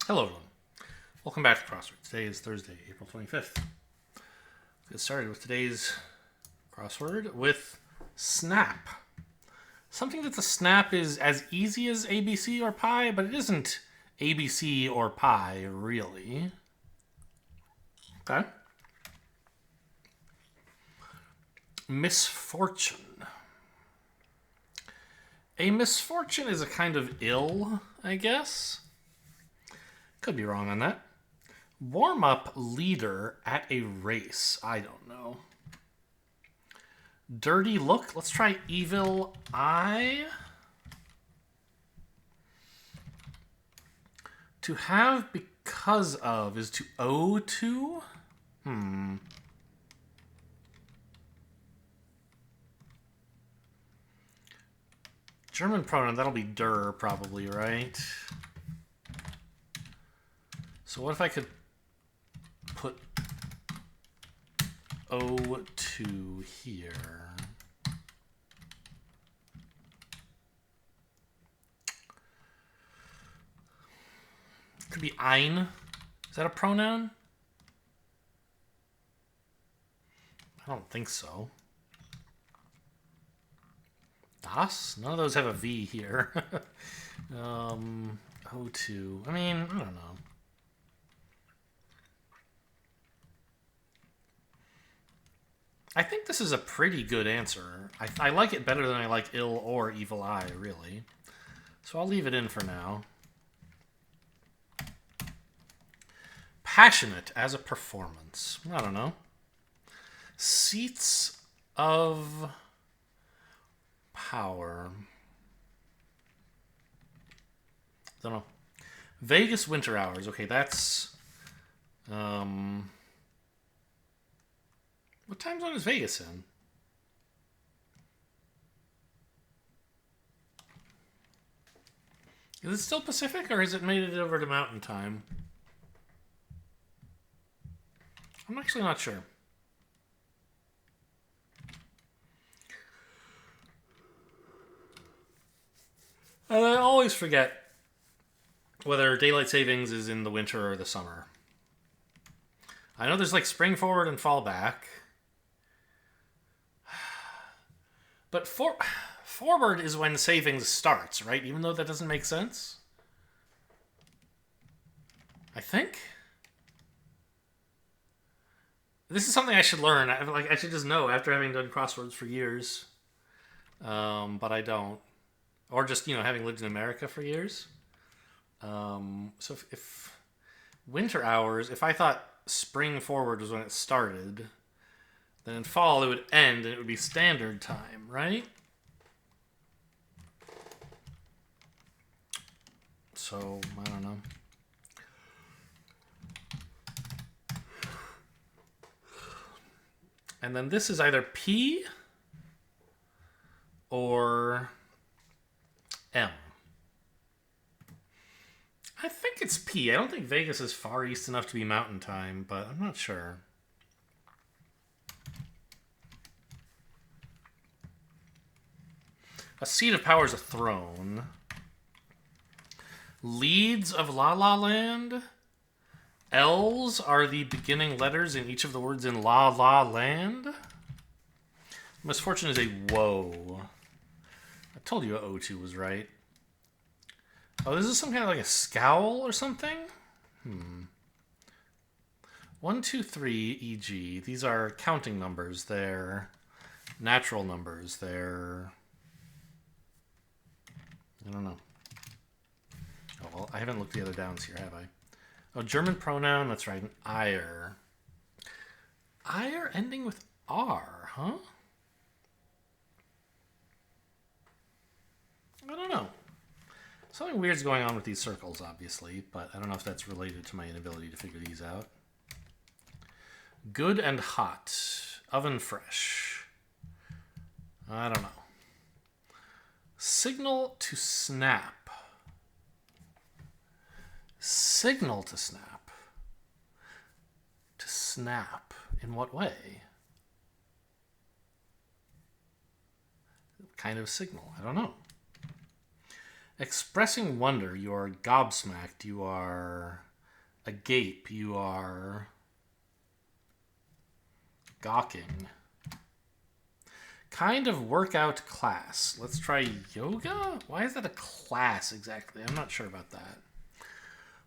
Hello, everyone. Welcome back to Crossword. Today is Thursday, April 25th. Let's get started with today's crossword with snap. Something that's a snap is as easy as ABC or pi, but it isn't ABC or pi, really. Okay. Misfortune. A misfortune is a kind of ill, I guess. Could be wrong on that. Warm-up leader at a race. I don't know. Dirty look. Let's try evil eye. To have because of is to owe to? German pronoun, that'll be der probably, right? So what if I could put O2 here? Could be ein. Is that a pronoun? I don't think so. Das? None of those have a V here. O2. I mean, I don't know. I think this is a pretty good answer. I like it better than I like ill or evil eye, really. So I'll leave it in for now. Passionate as a performance. I don't know. Seats of power. Don't know. Vegas winter hours. Okay, that's... What time zone is Vegas in? Is it still Pacific, or has it made it over to Mountain Time? I'm actually not sure. And I always forget whether daylight savings is in the winter or the summer. I know there's like spring forward and fall back. But forward is when savings starts, right? Even though that doesn't make sense. I think. This is something I should learn. I should just know after having done crosswords for years. But I don't. Or just, having lived in America for years. So if winter hours, if I thought spring forward was when it started, then in fall it would end and it would be standard time, right? So, I don't know. And then this is either P or M. I think it's P. I don't think Vegas is far east enough to be mountain time, but I'm not sure. A seat of power is a throne. Leads of La La Land. L's are the beginning letters in each of the words in La La Land. Misfortune is a woe. I told you O2 was right. Oh, this is some kind of like a scowl or something? 1, 2, 3, e.g. These are counting numbers. They're natural numbers. They're... I don't know. Oh, well, I haven't looked the other downs here, have I? Oh, German pronoun. That's right. An ire. Ire ending with R, huh? I don't know. Something weird's going on with these circles, obviously, but I don't know if that's related to my inability to figure these out. Good and hot. Oven fresh. I don't know. Signal to snap. Signal to snap. To snap. In what way? What kind of signal? I don't know. Expressing wonder, you are gobsmacked, you are agape, you are gawking. Kind of workout class. Let's try yoga? Why is that a class exactly? I'm not sure about that.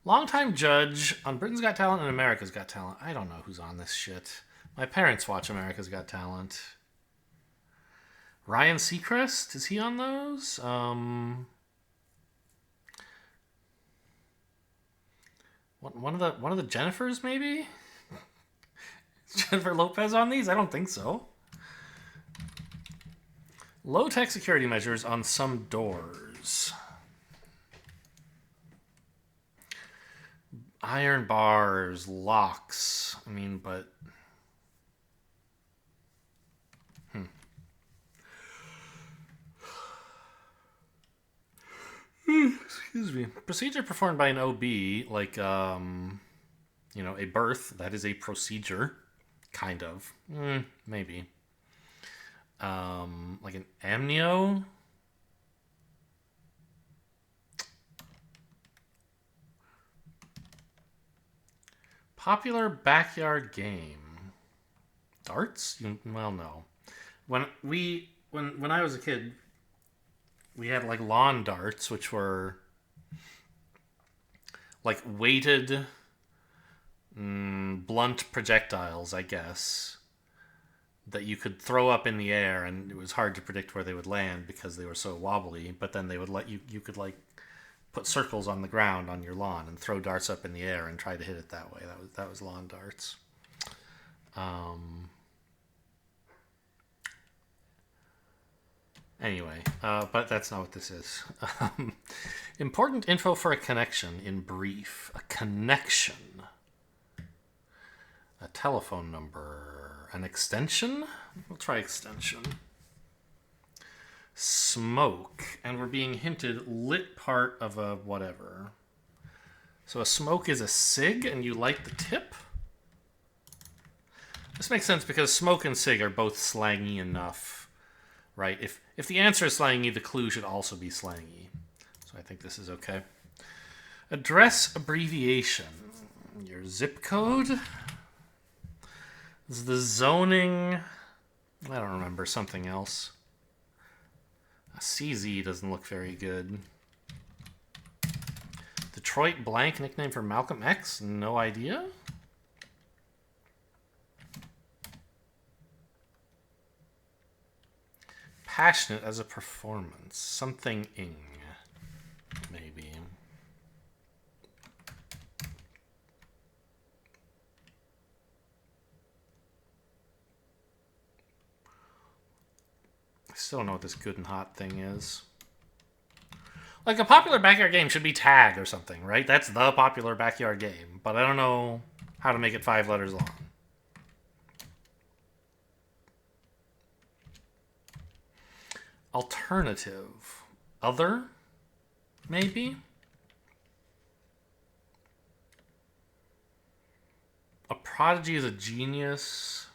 Longtime judge on Britain's Got Talent and America's Got Talent. I don't know who's on this shit. My parents watch America's Got Talent. Ryan Seacrest, is he on those? One of the Jennifers, maybe? Is Jennifer Lopez on these? I don't think so. Low-tech security measures on some doors. Iron bars, locks. I mean, but... Excuse me. Procedure performed by an OB, like, a birth. That is a procedure. Kind of. Maybe. Like an amnio? Popular backyard game. Darts? Well, no. When I was a kid, we had like lawn darts, which were like weighted blunt projectiles, I guess, that you could throw up in the air, and it was hard to predict where they would land because they were so wobbly. But then they would let you could like put circles on the ground on your lawn and throw darts up in the air and try to hit it that way. That was lawn darts. Anyway, but that's not what this is. Important info for a connection in brief. A connection. A telephone number. An extension? We'll try extension. Smoke. And we're being hinted lit part of a whatever. So a smoke is a cig and you light the tip? This makes sense because smoke and cig are both slangy enough, right? If the answer is slangy, the clue should also be slangy. So I think this is okay. Address abbreviation. Your zip code. This is the zoning. I don't remember, something else. A CZ doesn't look very good. Detroit blank, nickname for Malcolm X? No idea. Passionate as a performance. Something-ing. Maybe. I still don't know what this good and hot thing is. Like, a popular backyard game should be tag or something, right? That's the popular backyard game. But I don't know how to make it 5 letters long. Alternative. Other? Maybe? A prodigy is a genius.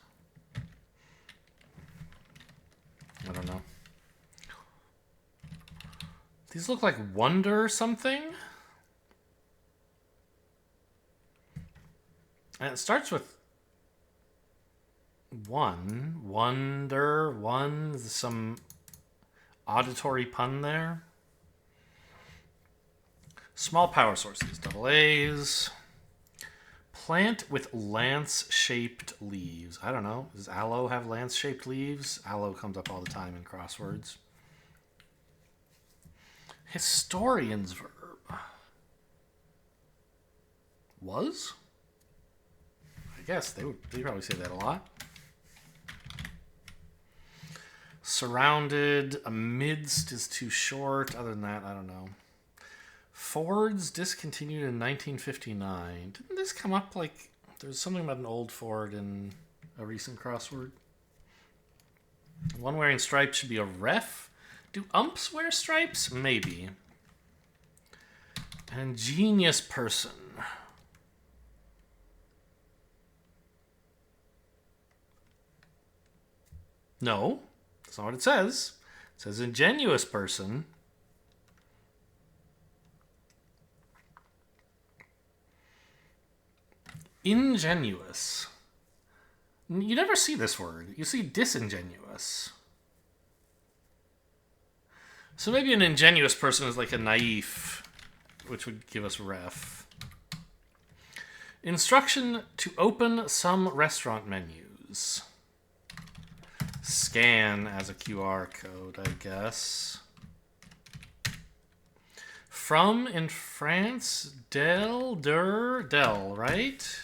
I don't know. These look like wonder something. And it starts with one. Wonder. One. Some auditory pun there. Small power sources. Double A's. Plant with lance-shaped leaves. I don't know. Does aloe have lance-shaped leaves? Aloe comes up all the time in crosswords. Historian's verb. Was? I guess they probably say that a lot. Surrounded. Amidst is too short. Other than that, I don't know. Fords discontinued in 1959. Didn't this come up like there's something about an old Ford in a recent crossword? One wearing stripes should be a ref. Do umps wear stripes? Maybe. An ingenious person. No, that's not what it says. It says ingenuous person. Ingenuous. You never see this word. You see disingenuous. So maybe an ingenuous person is like a naif, which would give us ref. Instruction to open some restaurant menus. Scan as a QR code, I guess. From in France, del, right?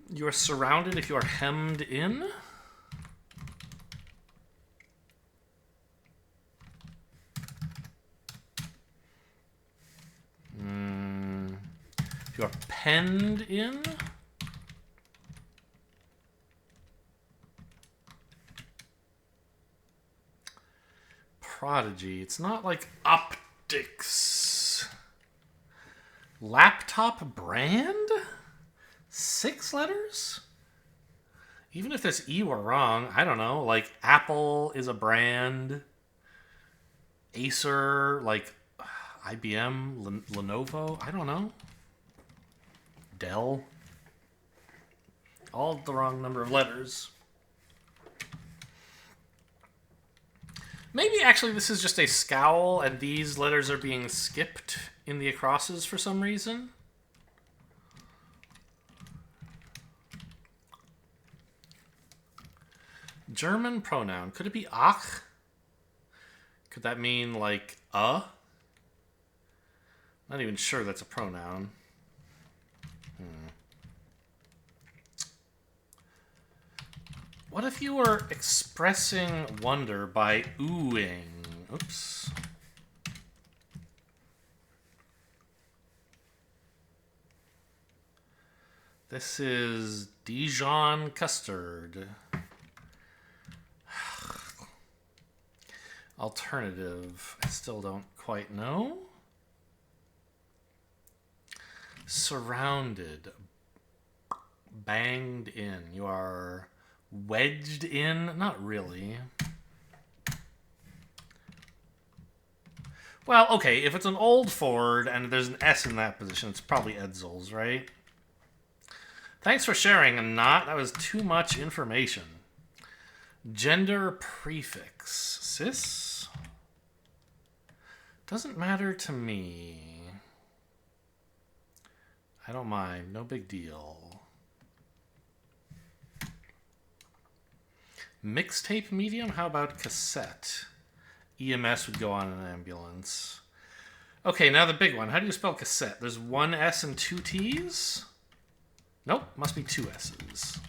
You are surrounded if you are hemmed in. If you are penned in. Prodigy. It's not like optics. Laptop brand? 6 letters? Even if this E were wrong, I don't know. Like, Apple is a brand. Acer, like IBM, Lenovo, I don't know. Dell. All the wrong number of letters. Maybe actually this is just a scowl and these letters are being skipped in the acrosses for some reason. German pronoun. Could it be ach? Could that mean like a? Not even sure that's a pronoun. What if you were expressing wonder by oohing? Oops. This is Dijon custard. Alternative. I still don't quite know. Surrounded. Banged in. You are wedged in? Not really. Well, okay, if it's an old Ford and there's an S in that position, it's probably Edsel's, right? Thanks for sharing, and that was too much information. Gender prefix. Cis? Doesn't matter to me. I don't mind. No big deal. Mixtape medium? How about cassette? EMS would go on an ambulance. Okay, now the big one. How do you spell cassette? There's one S and 2 T's? Nope, must be 2 S's.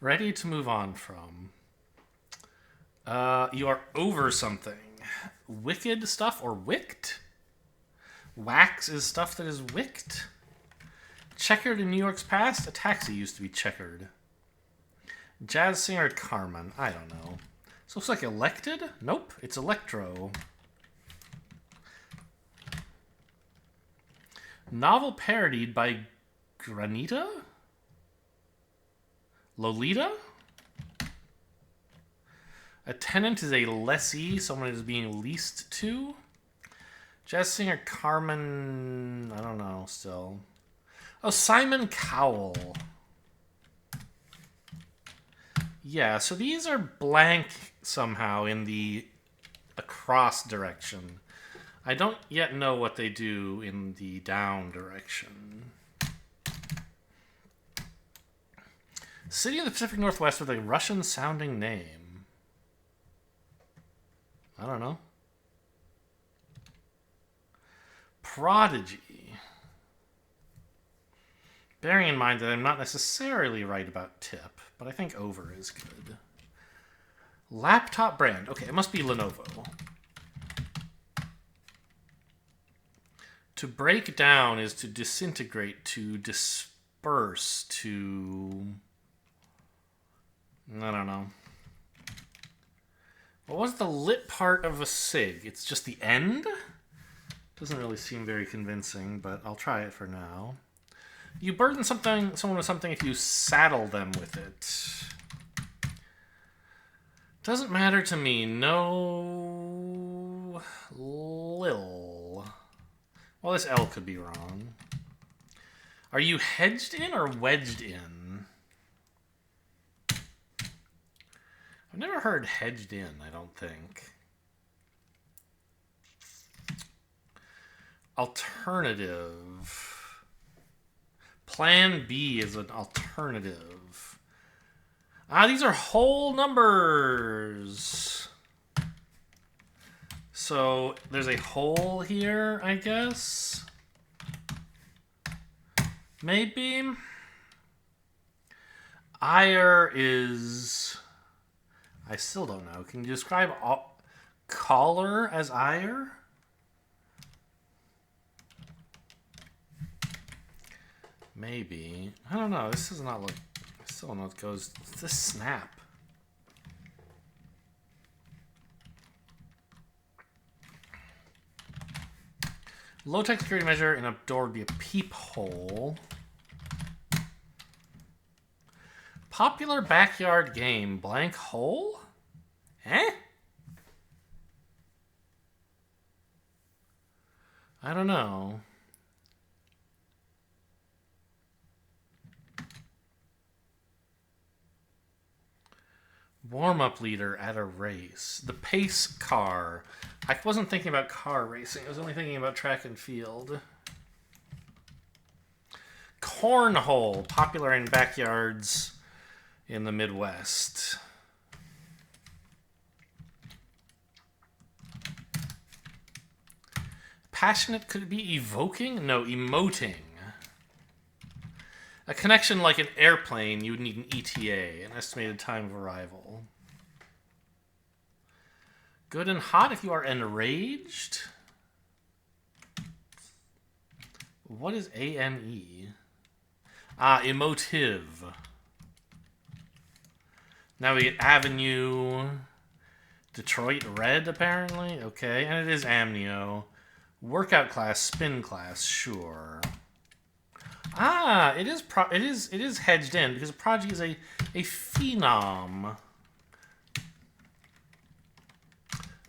Ready to move on from. You are over something. Wicked stuff or wicked? Wax is stuff that is wicked. Checkered in New York's past? A taxi used to be checkered. Jazz singer Carmen. I don't know. This looks like elected? Nope, it's electro. Novel parodied by Granita? Lolita? A tenant is a lessee, someone is being leased to. Jazz singer Carmen, I don't know, still. Oh, Simon Cowell. Yeah, so these are blank somehow in the across direction. I don't yet know what they do in the down direction. City of the Pacific Northwest with a Russian-sounding name. I don't know. Prodigy. Bearing in mind that I'm not necessarily right about tip, but I think over is good. Laptop brand. Okay, it must be Lenovo. To break down is to disintegrate, to disperse, to... I don't know. What was the lit part of a sig? It's just the end? Doesn't really seem very convincing, but I'll try it for now. You burden someone with something if you saddle them with it. Doesn't matter to me. No. Lil. Well, this L could be wrong. Are you hedged in or wedged in? I've never heard hedged in, I don't think. Alternative. Plan B is an alternative. Ah, these are whole numbers. So there's a hole here, I guess. Maybe. Ire is... I still don't know. Can you describe caller as ire? Maybe. I don't know. This does not look... I still don't know what goes... It's this snap. Low-tech security measure in a door would be a peephole. Popular backyard game. Blank hole? Eh? I don't know. Warm-up leader at a race. The pace car. I wasn't thinking about car racing. I was only thinking about track and field. Cornhole. Popular in backyards in the Midwest. Passionate, could it be evoking? No, emoting. A connection like an airplane, you would need an ETA, an estimated time of arrival. Good and hot if you are enraged. What is AME? Ah, emotive. Now we get Avenue. Detroit Red, apparently. Okay, and it is Amnio. Workout class, spin class, sure. Ah, it is hedged in because Prodigy is a phenom.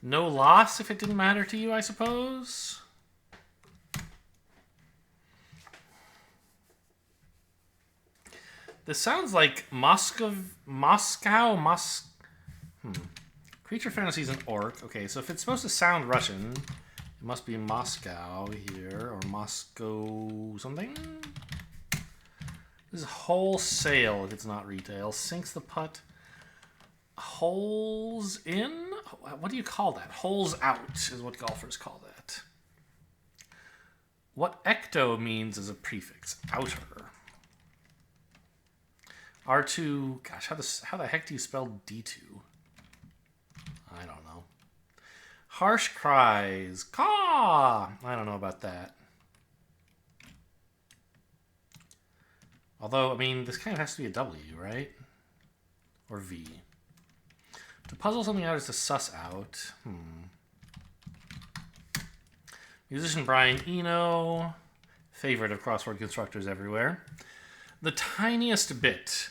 No loss if it didn't matter to you, I suppose. This sounds like Moscow. Creature fantasy is an orc. Okay, so if it's supposed to sound Russian, it must be Moscow here or Moscow something. This is wholesale if it's not retail. Sinks the putt. Holes in? What do you call that? Holes out is what golfers call that. What ecto means as a prefix. Outer. R2. Gosh, how the heck do you spell D2? I don't know. Harsh cries. Caw! I don't know about that. Although, I mean, this kind of has to be a W, right? Or V. To puzzle something out is to suss out. Musician Brian Eno. Favorite of crossword constructors everywhere. The tiniest bit.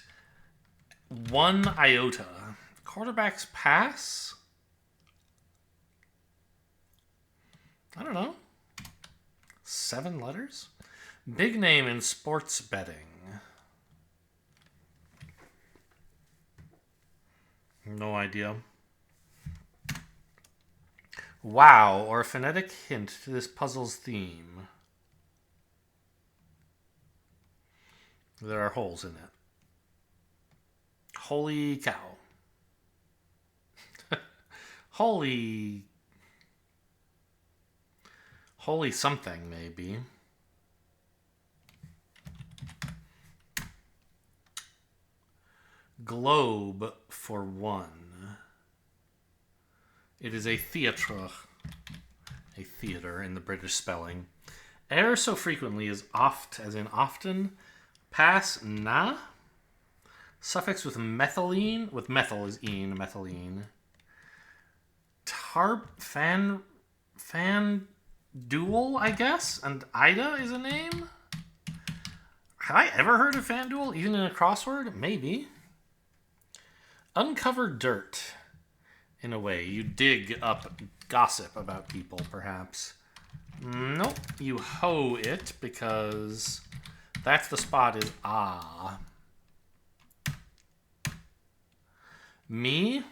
1 iota. Quarterback's pass? I don't know. 7 letters? Big name in sports betting. No idea. Wow, or a phonetic hint to this puzzle's theme. There are holes in it. Holy cow. Holy something, maybe. Globe for 1. It is a theatre. A theater in the British spelling. Err so frequently is oft, as in often. Pass na. Suffix with methylene. With methyl is ene, methylene. Fan duel, I guess? And Ida is a name? Have I ever heard of FanDuel, even in a crossword? Maybe. Uncover dirt. In a way, you dig up gossip about people, perhaps. Nope, you hoe it because that's the spot is ah. Me?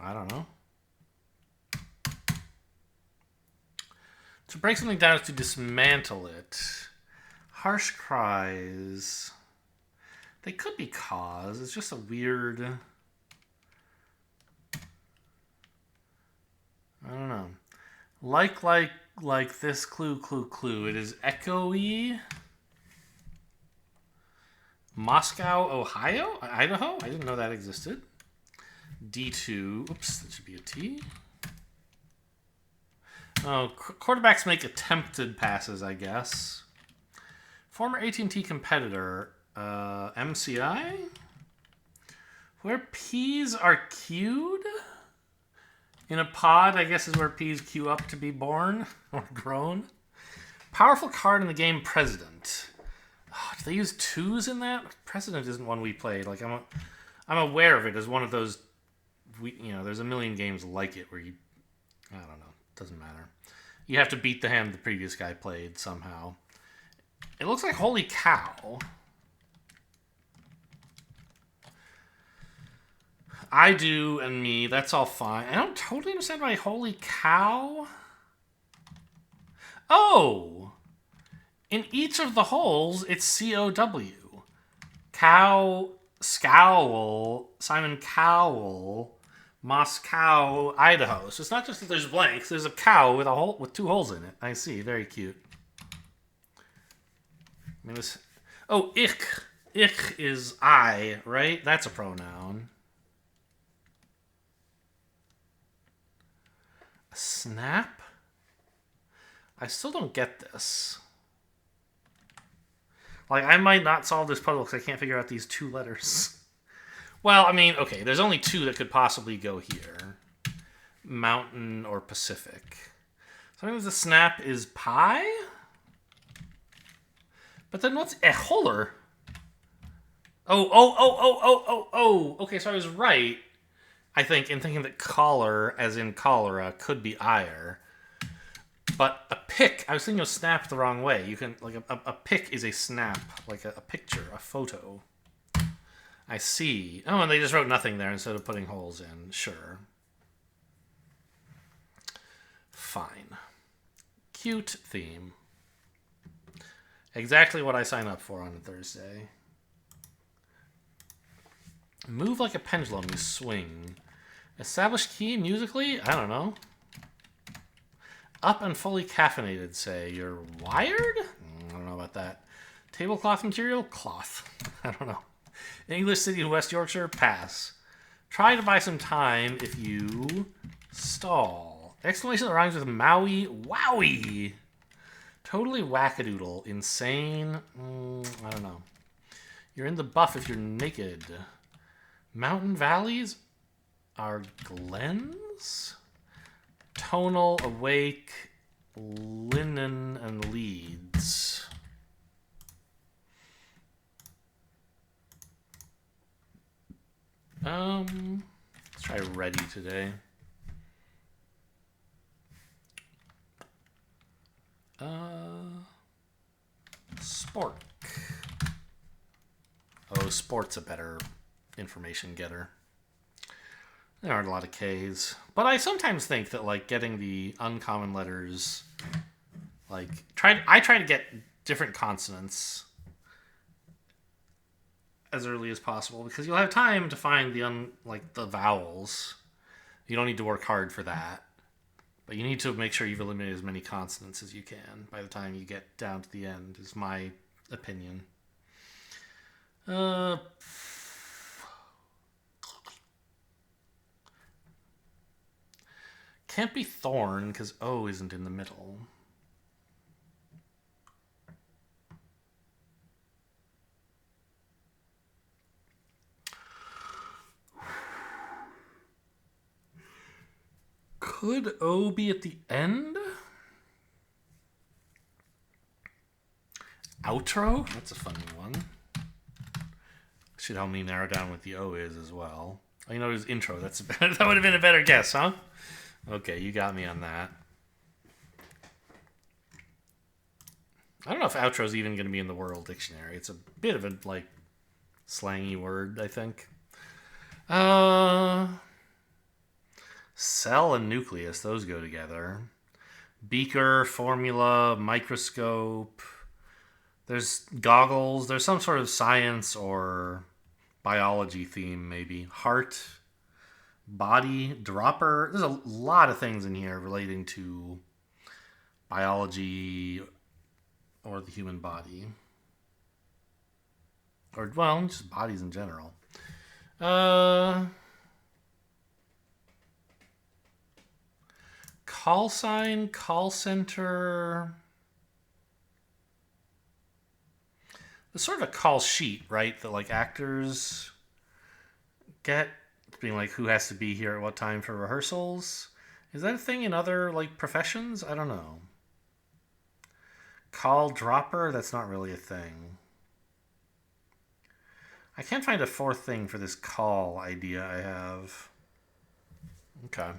I don't know. To break something down is to dismantle it. Harsh cries. They could be cause. It's just a weird... I don't know. Like this clue. It is echoey. Moscow, Ohio? Idaho? I didn't know that existed. D2. Oops, that should be a T. Oh, quarterbacks make attempted passes, I guess. Former AT&T competitor, MCI? Where peas are queued? In a pod, I guess, is where peas queue up to be born or grown. Powerful card in the game, President. Oh, do they use twos in that? President isn't one we played. Like I'm aware of it as one of those. There's a million games like it where you, I don't know, doesn't matter. You have to beat the hand the previous guy played somehow. It looks like holy cow. I do and me, that's all fine. I don't totally understand why holy cow. Oh! In each of the holes, it's C-O-W. Cow, scowl, Simon Cowell, Moscow, Idaho. So it's not just that there's blanks, there's a cow with a hole with two holes in it. I see, very cute. I mean, this... Oh, ich. Ich is I, right? That's a pronoun. A snap? I still don't get this. Like, I might not solve this puzzle because I can't figure out these two letters. Well, I mean, okay, there's only two that could possibly go here. Mountain or Pacific. So I think the snap is pie? But then what's a holler? Oh. Okay, so I was right. I think, in thinking that collar, as in cholera, could be ire. But a pic, I was thinking of snap the wrong way. You can, like, a pic is a snap, like a picture, a photo. I see. Oh, and they just wrote nothing there instead of putting holes in. Sure. Fine. Cute theme. Exactly what I sign up for on a Thursday. Move like a pendulum, you swing. Establish key musically? I don't know. Up and fully caffeinated, say. You're wired? I don't know about that. Tablecloth material? Cloth. I don't know. English city in West Yorkshire? Pass. Try to buy some time if you stall. Exclamation that rhymes with Maui? Wowie! Totally wackadoodle. Insane? I don't know. You're in the buff if you're naked. Mountain valleys are glens? Tonal, awake, linen, and leads. Let's try ready today. Sport. Oh, sport's a better information getter. There aren't a lot of K's. But I sometimes think that, like, getting the uncommon letters, like, I try to get different consonants as early as possible because you'll have time to find the vowels. You don't need to work hard for that. But you need to make sure you've eliminated as many consonants as you can by the time you get down to the end, is my opinion. Can't be thorn because O isn't in the middle. Could O be at the end? Outro? That's a funny one. Should help me narrow down what the O is as well. Oh, you know, it was intro. That would have been a better guess, huh? Okay, you got me on that. I don't know if outro is even going to be in the World Dictionary. It's a bit of a, like, slangy word, I think. Cell and nucleus, those go together. Beaker, formula, microscope. There's goggles. There's some sort of science or biology theme, maybe. Heart, body, dropper. There's a lot of things in here relating to biology or the human body. Or, well, just bodies in general. Call sign, call center. It's sort of a call sheet, right? That, like, actors get, being like, who has to be here at what time for rehearsals. Is that a thing in other, like, professions? I don't know. Call dropper? That's not really a thing. I can't find a fourth thing for this call idea I have. Okay.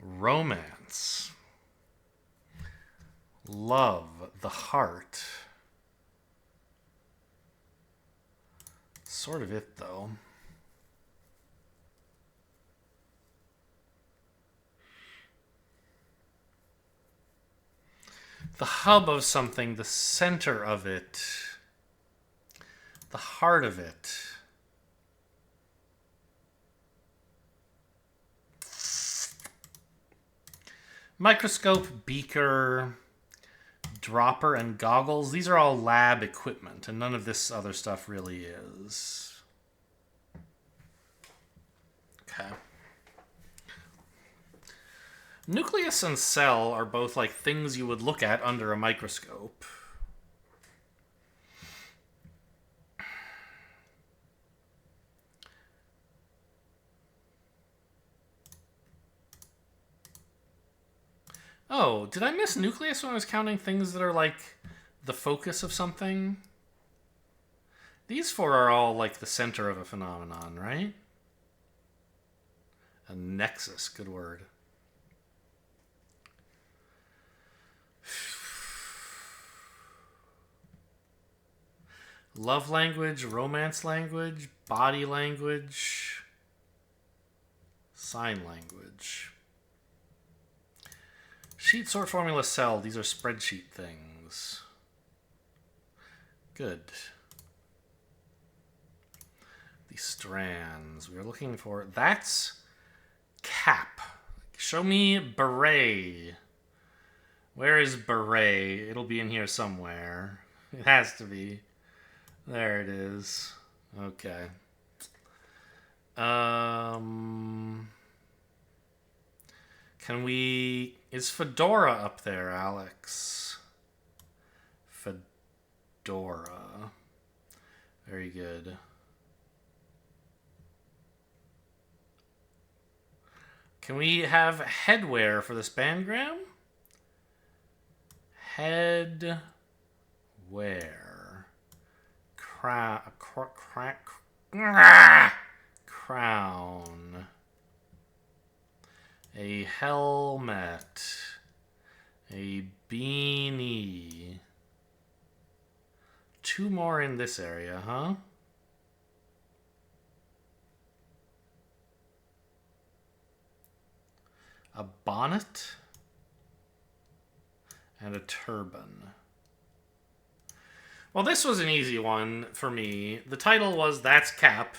Romance. Love, the heart. Sort of it, though. The hub of something, the center of it, the heart of it. Microscope, beaker, dropper, and goggles. These are all lab equipment, and none of this other stuff really is. Okay. Nucleus and cell are both like things you would look at under a microscope. Oh, did I miss nucleus when I was counting things that are like the focus of something? These four are all like the center of a phenomenon, right? A nexus, good word. Love language, romance language, body language, sign language. Sheet, sort, formula, cell. These are spreadsheet things. Good. These strands. We're looking for... That's cap. Show me beret. Where is beret? It'll be in here somewhere. It has to be. There it is. Okay. Can we... Is fedora up there, Alex? Fedora. Very good. Can we have headwear for this bandgram? Headwear. Crown. A helmet. A beanie. Two more in this area, huh? A bonnet. And a turban. Well, this was an easy one for me. The title was That's Cap.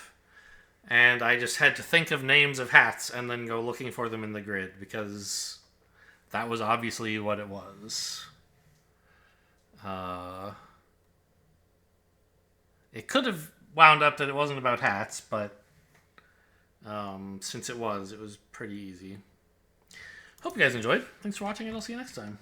And I just had to think of names of hats and then go looking for them in the grid because that was obviously what it was. It could have wound up that it wasn't about hats, but since it was pretty easy. Hope you guys enjoyed. Thanks for watching, and I'll see you next time.